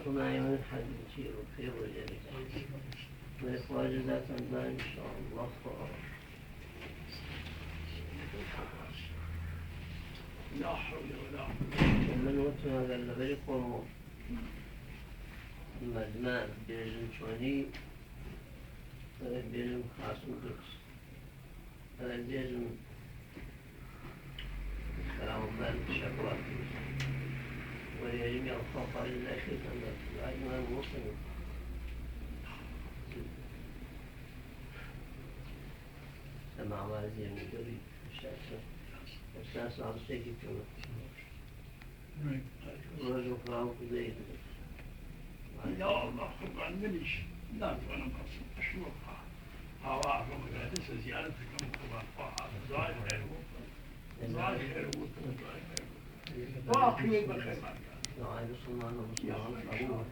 خدای من حدیثی رو پی بودیم من خواجزتم من انشاءالله خواهد لا حول ولا قوة من وقتنا قال بريكم مدمان بيرزم شوني بيرزم خاصم درس بيرزم كلام الله شكوى ويجب الخوف على الله شيء أجمل مسلم سمع وازي من قريب الشاشة الساس على الشيء كله ورجل فراغ زيد يا الله خبر منيش لا أنا قصد أشوفها هواء مقدس زيارتكم خبر ظاهر خير ظاهر خير باقي بخير نعيد صلى الله عليه وسلم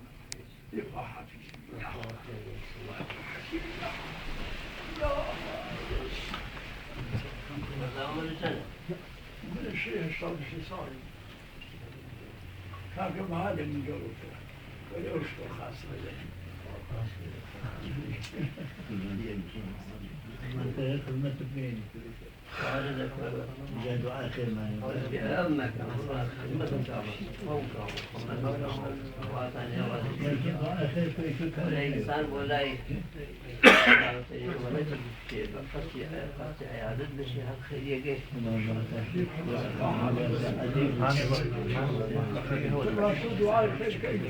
يبقى حفيظ من الشيء الصوت في صاري كان كما هذا من جوته ولا أشكر خاصة لي من خدمة بين جاد آخر ما أمك خدمة والإنسان ولا قصي عيادة بشيء خيرية جيش الرسول دعاء الخير كيف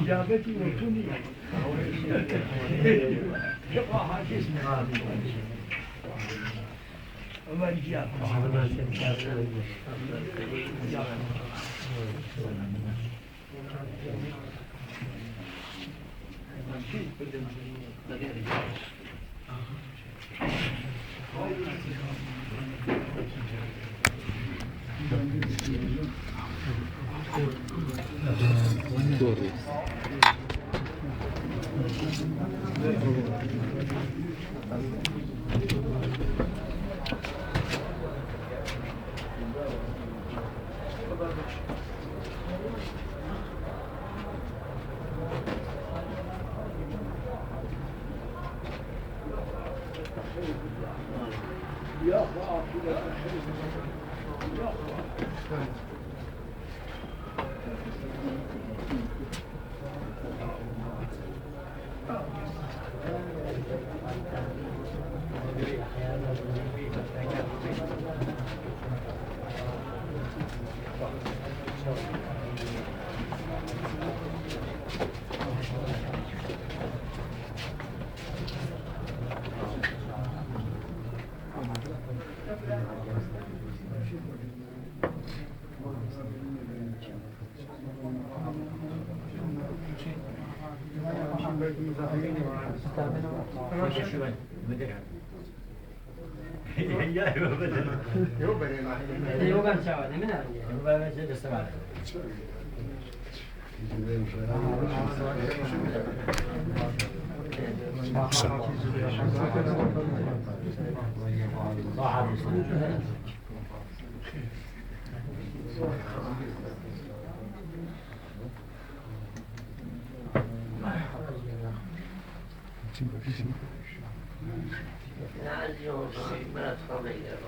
إجابتي وكني يبقى حاجز ومن جاء لا اليوم بلد خبير